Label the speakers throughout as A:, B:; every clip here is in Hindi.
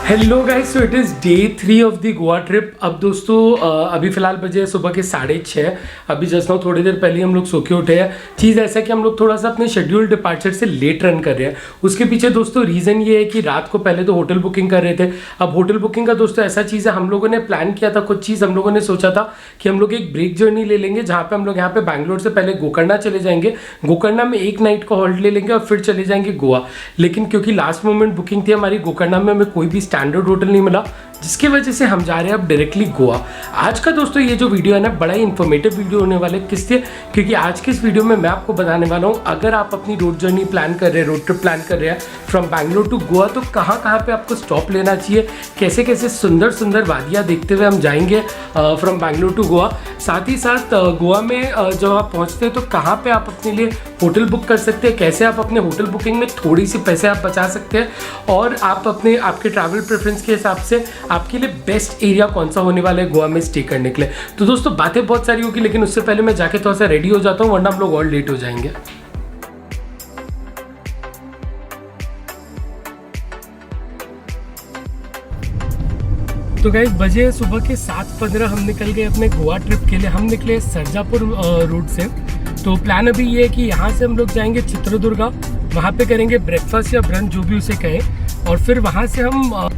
A: Hello guys, so it is day 3 of the Goa trip. अब दोस्तों अभी फ़िलहाल बजे सुबह के 6:30। अभी जस्ट नाउ थोड़ी देर पहले हम लोग सो के उठे हैं। चीज़ ऐसा है कि हम लोग थोड़ा सा अपने शेड्यूल डिपार्चर से लेट रन कर रहे हैं। उसके पीछे दोस्तों रीज़न ये है कि रात को पहले तो होटल बुकिंग कर रहे थे। अब होटल बुकिंग का दोस्तों ऐसा चीज़ है, हम लोगों ने प्लान किया था कुछ चीज़। हम लोगों ने सोचा था कि हम लोग एक ब्रेक जर्नी ले लेंगे, जहाँ पे हम लोग यहाँ पे बैंगलोर से पहले गोकर्णा चले जाएंगे, गोकर्णा में एक नाइट का हॉल्ट ले लेंगे और फिर चले जाएंगे गोवा। लेकिन क्योंकि लास्ट मोमेंट बुकिंग थी हमारी, गोकर्णा में हमें कोई भी स्टैंडर्ड होटल नहीं मिला, जिसकी वजह से हम जा रहे हैं अब डायरेक्टली गोवा। आज का दोस्तों ये जो वीडियो है ना, बड़ा ही इन्फॉर्मेटिव वीडियो होने वाला है। किससे? क्योंकि आज के इस वीडियो में मैं आपको बताने वाला हूँ, अगर आप अपनी रोड जर्नी प्लान कर रहे हैं, रोड ट्रिप प्लान कर रहे हैं फ्रॉम बैंगलोर टू गोवा, तो कहाँ कहाँ पे आपको स्टॉप लेना चाहिए, कैसे कैसे सुंदर सुंदर वादियाँ देखते हुए हम जाएंगे फ्रॉम बैंगलोर टू गोवा। साथ ही साथ गोवा में जब आप पहुँचते हैं तो कहाँ पे आप अपने लिए होटल बुक कर सकते हैं, कैसे आप अपने होटल बुकिंग में थोड़ी सी पैसे आप बचा सकते हैं, और आप अपने आपके ट्रैवल प्रेफरेंस के हिसाब से आपके लिए बेस्ट एरिया कौन सा होने वाला है गोवा में स्टे करने के लिए। तो दोस्तों बातें बहुत सारी होगी, लेकिन उससे पहले मैं जाके थोड़ा सा रेडी हो जाता हूँ, वरना हम लोग और लेट हो जाएंगे। तो गाइस बजे सुबह के 7:15, हम निकल गए अपने गोवा ट्रिप के लिए। हम निकले सरजापुर रूट से। तो प्लान अभी ये है कि यहाँ से हम लोग जाएंगे चित्रदुर्गा, वहाँ पे करेंगे ब्रेकफास्ट या ब्रंच जो भी उसे कहें, और फिर वहाँ से हम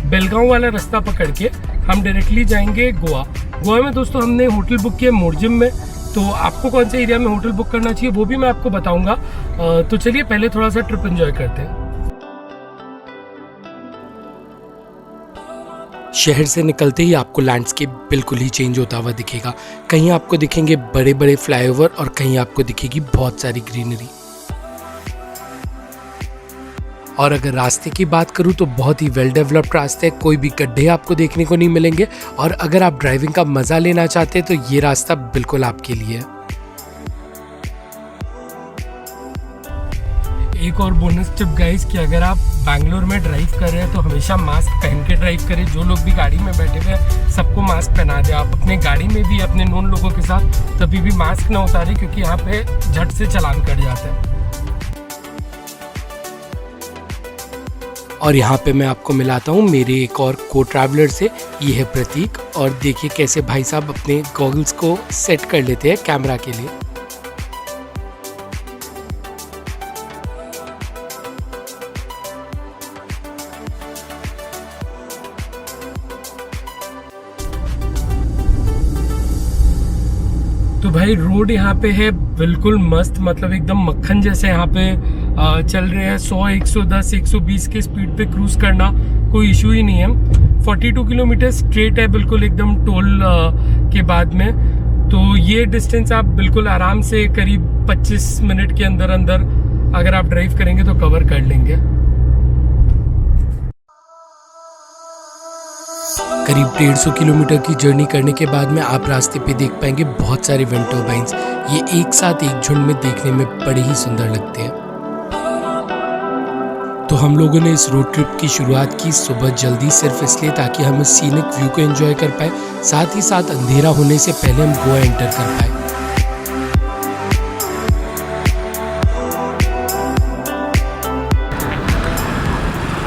A: बेलगांव वाला रास्ता पकड़ के हम डायरेक्टली जाएंगे गोवा। गोवा में दोस्तों हमने होटल बुक किया मोरजिम में। तो आपको कौन से एरिया में होटल बुक करना चाहिए वो भी मैं आपको बताऊँगा। तो चलिए पहले थोड़ा सा ट्रिप एंजॉय करते हैं।
B: शहर से निकलते ही आपको लैंडस्केप बिल्कुल ही चेंज होता हुआ दिखेगा। कहीं आपको दिखेंगे बड़े बड़े फ्लाईओवर और कहीं आपको दिखेगी बहुत सारी ग्रीनरी। और अगर रास्ते की बात करूं तो बहुत ही वेल डेवलप्ड रास्ते हैं, कोई भी गड्ढे आपको देखने को नहीं मिलेंगे। और अगर आप ड्राइविंग का मजा लेना चाहते हैं तो ये रास्ता बिल्कुल आपके लिए है।
A: एक और बोनस टिप गाइस, कि अगर आप बैंगलोर में ड्राइव कर रहे हैं तो हमेशा मास्क पहन के ड्राइव करें। जो लोग भी गाड़ी में बैठे हुए हैं सबको मास्क पहना दें। आप अपने गाड़ी में भी अपने नोन लोगों के साथ कभी भी मास्क ना उतारें, क्योंकि यहाँ पे झट से चालान कट जाता है।
B: और यहाँ पे मैं आपको मिलाता हूँ मेरे एक और को ट्रैवलर से। ये है प्रतीक, और देखिए कैसे भाई साहब अपने गॉगल्स को सेट कर लेते हैं कैमरा के लिए।
A: तो भाई रोड यहाँ पे है बिल्कुल मस्त, मतलब एकदम मक्खन जैसे यहाँ पे चल रहे हैं। 100, 110, 120 के स्पीड पे क्रूज करना कोई इशू ही नहीं है। 42 किलोमीटर स्ट्रेट है बिल्कुल एकदम टोल के बाद में। तो ये डिस्टेंस आप बिल्कुल आराम से करीब 25 मिनट के अंदर अंदर अगर आप ड्राइव करेंगे तो कवर कर लेंगे।
B: करीब 150 किलोमीटर की जर्नी करने के बाद में आप रास्ते पे देख पाएंगे बहुत सारे विंड टर्बाइंस। ये एक साथ एक झुंड में देखने में बड़े ही सुंदर लगते हैं। तो हम लोगों ने इस रोड ट्रिप की शुरुआत की सुबह जल्दी, सिर्फ इसलिए ताकि हम इस सीनिक व्यू को एंजॉय कर पाए, साथ ही साथ अंधेरा होने से पहले हम गोवा एंटर कर पाए।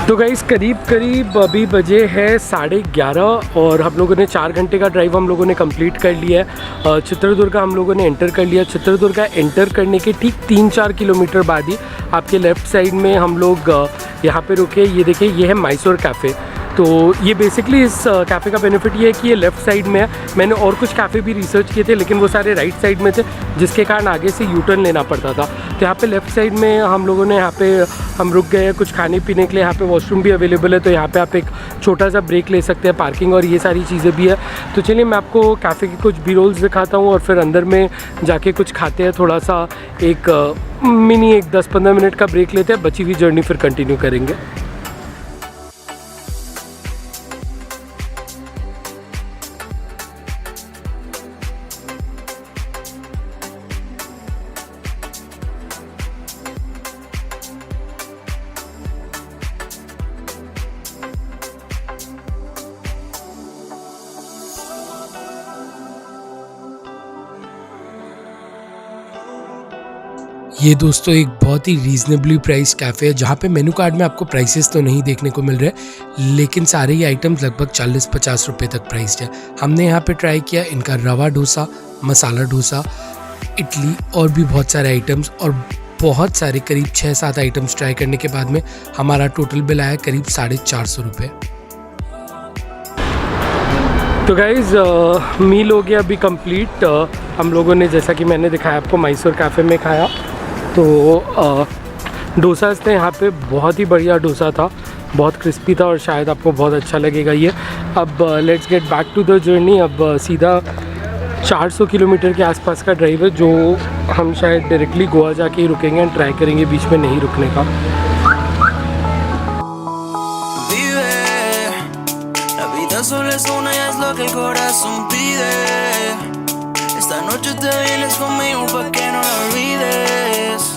A: तो गाइस करीब अभी बजे है 11:30, और हम लोगों ने 4 घंटे का ड्राइव हम लोगों ने कंप्लीट कर लिया है। चित्रदुर्गा हम लोगों ने एंटर कर लिया। चित्रदुर्गा एंटर करने के ठीक 3-4 किलोमीटर बाद ही आपके लेफ़्ट साइड में हम लोग यहाँ पे रुके। ये देखिए, ये है मैसूर कैफ़े। तो ये बेसिकली इस कैफ़े का बेनिफिट ये है कि ये लेफ़्ट साइड में है। मैंने और कुछ कैफ़े भी रिसर्च किए थे, लेकिन वो सारे राइट साइड में थे, जिसके कारण आगे से यू टर्न लेना पड़ता था। तो यहाँ पे लेफ़्ट साइड में हम लोगों ने यहाँ पे हम रुक गए कुछ खाने पीने के लिए। यहाँ पे वॉशरूम भी अवेलेबल है, तो यहाँ पे आप एक छोटा सा ब्रेक ले सकते हैं, पार्किंग और ये सारी चीज़ें भी है। तो चलिए मैं आपको कैफ़े के कुछ बी रोल्स दिखाता हूँ, और फिर अंदर में जाके कुछ खाते हैं। थोड़ा सा एक मिनी 10-15 मिनट का ब्रेक लेते हैं, बची हुई जर्नी फिर कंटिन्यू करेंगे।
B: ये दोस्तों एक बहुत ही रीजनेबली प्राइस कैफ़े है जहाँ पे मेनू कार्ड में आपको प्राइसेस तो नहीं देखने को मिल रहे, लेकिन सारे ही आइटम्स लगभग 40-50 रुपये तक प्राइस्ड है। हमने यहाँ पे ट्राई किया इनका रवा डोसा, मसाला डोसा, इडली और भी बहुत सारे आइटम्स, और बहुत सारे करीब 6-7 आइटम्स ट्राई करने के बाद में हमारा टोटल बिल आया करीब 450 रुपये।
A: तो गाइज़ मील हो गया अभी कंप्लीट। हम लोगों ने, जैसा कि मैंने दिखाया आपको, मैसूर कैफ़े में खाया। तो डोसा थे यहाँ पे, बहुत ही बढ़िया डोसा था, बहुत क्रिस्पी था और शायद आपको बहुत अच्छा लगेगा ये। अब let's get back to the journey. अब सीधा 400 किलोमीटर के आसपास का ड्राइव है, जो हम शायद डायरेक्टली गोवा जाके ही रुकेंगे एंड ट्राई करेंगे बीच में नहीं रुकने का।
C: Solo es una y es lo que el corazón pide. Esta noche te vienes conmigo pa' que no la olvides.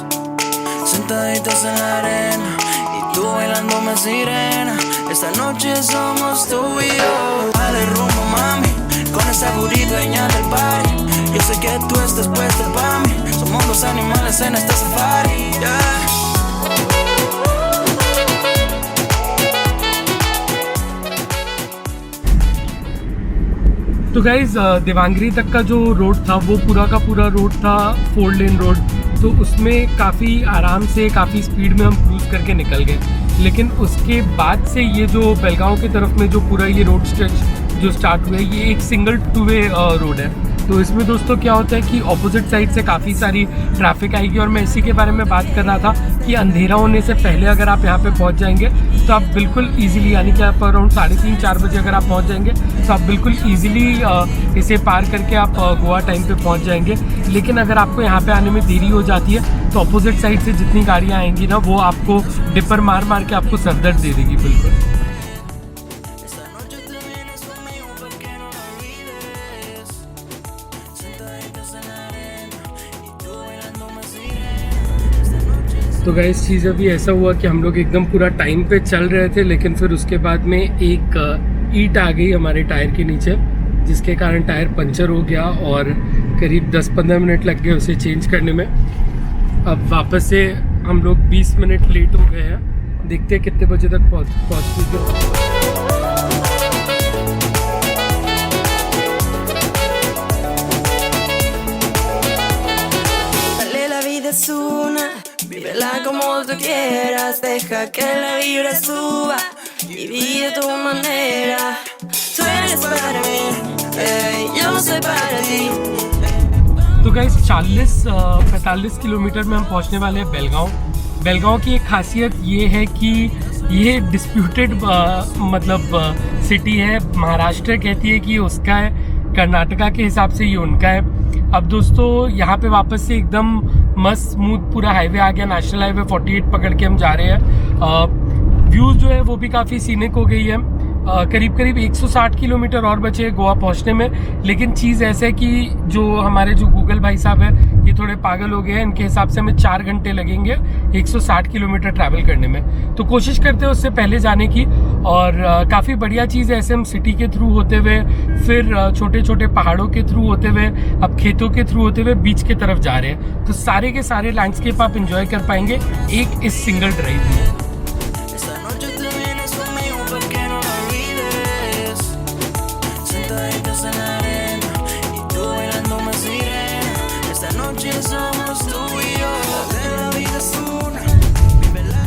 C: Sentaditos en la arena y tú bailándome sirena. Esta noche somos tú y yo. Dale rumbo, mami, con esa booty dueña del party. Yo sé que tú estás puesta pa' mí. Somos dos animales en este safari, yeah.
A: तो गाइज़ देवांगरी तक का जो रोड था वो पूरा का पूरा रोड था 4 लेन रोड। तो उसमें काफ़ी आराम से, काफ़ी स्पीड में हम क्रूज़ करके निकल गए। लेकिन उसके बाद से ये जो बेलगांव की तरफ में जो पूरा ये रोड स्ट्रेच जो स्टार्ट हुआ है, ये एक सिंगल 2 वे रोड है। तो इसमें दोस्तों क्या होता है कि ऑपोजिट साइड से काफ़ी सारी ट्रैफिक आएगी। और मैं इसी के बारे में बात कर रहा था कि अंधेरा होने से पहले अगर आप यहाँ पे पहुँच जाएंगे तो आप बिल्कुल इजीली, यानी कि आप अराउंड 3:30-4 बजे अगर आप पहुँच जाएंगे तो आप बिल्कुल इजीली इसे पार करके आप गोवा टाइम पे पहुँच जाएंगे। लेकिन अगर आपको यहाँ पे आने में देरी हो जाती है तो अपोजिट साइड से जितनी गाड़ियाँ आएंगी ना, वो आपको डिपर मार मार के आपको सरदर्द दे देगी बिल्कुल। तो गाइस चीज़ अभी ऐसा हुआ कि हम लोग एकदम पूरा टाइम पे चल रहे थे, लेकिन फिर उसके बाद में एक ईंट आ गई हमारे टायर के नीचे, जिसके कारण टायर पंचर हो गया और करीब 10-15 मिनट लग गए उसे चेंज करने में। अब वापस से हम लोग 20 मिनट लेट हो गए हैं, देखते हैं कितने बजे तक पहुँचते।
C: Vívela como tú quieras, deja que la vibra suba y vive tu manera. Tú eres para mí, yo soy para ti.
A: तो गाइस 40-45 किलोमीटर में हम पहुंचने वाले हैं बेलगांव। बेलगांव की एक खासियत ये है कि ये डिस्प्यूटेड मतलब सिटी है। महाराष्ट्र कहती है कि उसका है, कर्नाटका के हिसाब से ये उनका है। अब दोस्तों यहाँ पे वापस से एकदम मस्त स्मूथ पूरा हाईवे आ गया, नेशनल हाईवे 48 पकड़ के हम जा रहे हैं। व्यूज़ जो है वो भी काफ़ी सीनिक हो गई है। करीब 160 किलोमीटर और बचे गोवा पहुंचने में। लेकिन चीज़ ऐसे है कि जो हमारे जो गूगल भाई साहब है, ये थोड़े पागल हो गए हैं। इनके हिसाब से हमें 4 घंटे लगेंगे 160 किलोमीटर ट्रैवल करने में। तो कोशिश करते हैं उससे पहले जाने की। और काफ़ी बढ़िया चीज़ है, ऐसे हम सिटी के थ्रू होते हुए, फिर छोटे छोटे पहाड़ों के थ्रू होते हुए, अब खेतों के थ्रू होते हुए बीच की तरफ जा रहे हैं। तो सारे के सारे लैंडस्केप आप इंजॉय कर पाएंगे एक इस सिंगल ड्राइव में।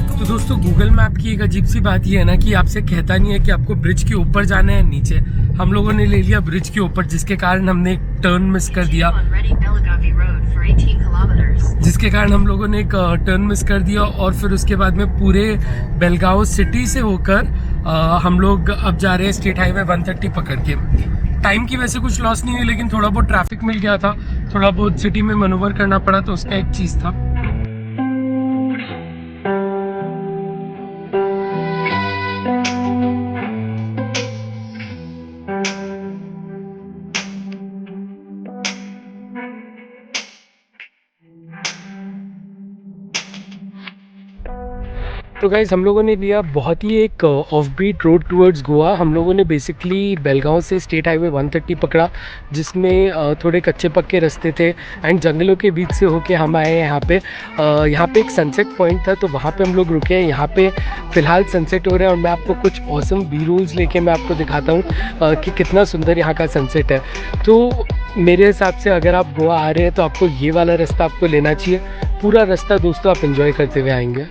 A: तो दोस्तों गूगल मैप की एक अजीब सी बात ये है ना कि आपसे कहता नहीं है कि आपको ब्रिज के ऊपर जाना है नीचे। हम लोगों ने ले लिया ब्रिज के ऊपर, जिसके कारण हमने एक टर्न मिस कर दिया, और फिर उसके बाद में पूरे बेलगांव सिटी से होकर हम लोग अब जा रहे हैं स्टेट हाईवे 130 पकड़ के। टाइम की वैसे कुछ लॉस नहीं हुई, लेकिन थोड़ा बहुत ट्रैफिक मिल गया था, थोड़ा बहुत सिटी में मैनूवर करना पड़ा, तो उसका एक चीज़ था। तो गाइज़ हम लोगों ने लिया बहुत ही एक off beat road towards Goa. हम लोगों ने बेसिकली बेलगांव से स्टेट हाईवे 130 पकड़ा, जिसमें थोड़े कच्चे पक्के रास्ते थे एंड जंगलों के बीच से होके हम आए यहाँ पे। यहाँ पे एक सनसेट पॉइंट था तो वहाँ पे हम लोग रुके हैं। यहाँ पे फ़िलहाल सनसेट हो रहा है और मैं आपको कुछ ऑसम बी रोल्स लेके मैं आपको दिखाता हूँ कि कितना सुंदर यहाँ का सनसेट है। तो मेरे हिसाब से अगर आप गोवा आ रहे हैं तो आपको ये वाला रास्ता आपको लेना चाहिए। पूरा रास्ता दोस्तों आप एंजॉय करते हुए आएंगे।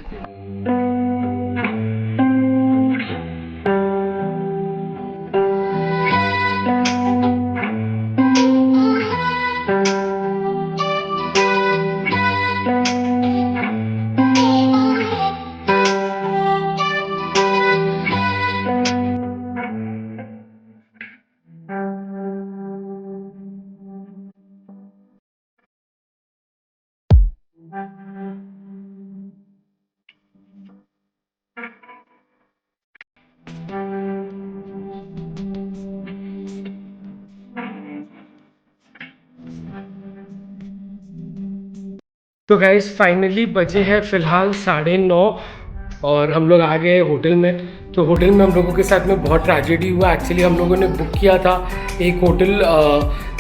A: तो गाइस फाइनली बजे हैं फ़िलहाल 9:30 और हम लोग आ गए होटल में। तो होटल में हम लोगों के साथ में बहुत ट्रेजेडी हुआ। एक्चुअली हम लोगों ने बुक किया था एक होटल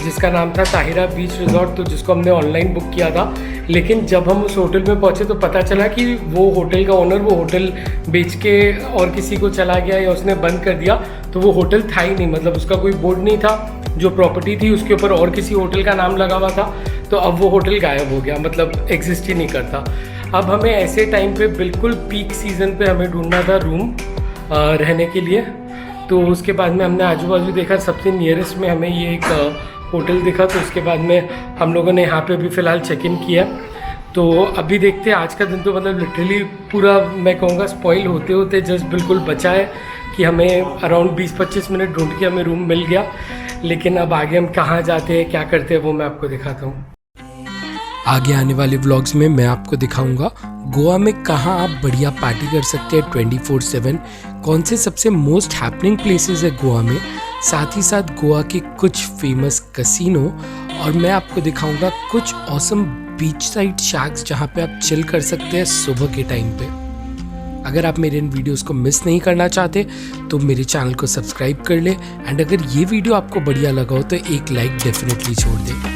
A: जिसका नाम था ताहिरा बीच रिजॉर्ट, तो जिसको हमने ऑनलाइन बुक किया था। लेकिन जब हम उस होटल में पहुंचे तो पता चला कि वो होटल का ओनर वो होटल बेच के और किसी को चला गया या उसने बंद कर दिया। तो वो होटल था ही नहीं, मतलब उसका कोई बोर्ड नहीं था। जो प्रॉपर्टी थी उसके ऊपर और किसी होटल का नाम लगा हुआ था। तो अब वो होटल गायब हो गया, मतलब एग्जिस्ट ही नहीं करता। अब हमें ऐसे टाइम पे बिल्कुल पीक सीज़न पे हमें ढूंढना था रूम रहने के लिए। तो उसके बाद में हमने आजू बाजू देखा, सबसे नियरेस्ट में हमें ये एक होटल दिखा। तो उसके बाद में हम लोगों ने यहाँ पे भी फ़िलहाल चेक इन किया। तो अभी देखते हैं, आज का दिन तो मतलब लिटरली पूरा मैं कहूँगा स्पॉइल होते होते जस्ट बिल्कुल बचा है कि हमें अराउंड 20-25 मिनट ढूंढ के हमें रूम मिल गया। लेकिन अब आगे हम कहाँ जाते हैं, क्या करते हैं, वो मैं आपको दिखाता हूँ।
B: आगे आने वाले व्लॉग्स में मैं आपको दिखाऊंगा गोवा में कहाँ आप बढ़िया पार्टी कर सकते हैं 24/7, कौन से सबसे मोस्ट हैपनिंग प्लेसेस है गोवा में, साथ ही साथ गोवा के कुछ फेमस कसिनो, और मैं आपको दिखाऊंगा कुछ ऑसम बीच साइड शैक्स जहाँ पे आप चिल कर सकते हैं सुबह के टाइम पे। अगर आप मेरे इन वीडियोस को मिस नहीं करना चाहते तो मेरे चैनल को सब्सक्राइब कर ले, एंड अगर ये वीडियो आपको बढ़िया लगा हो तो एक लाइक डेफिनेटली छोड़ दें।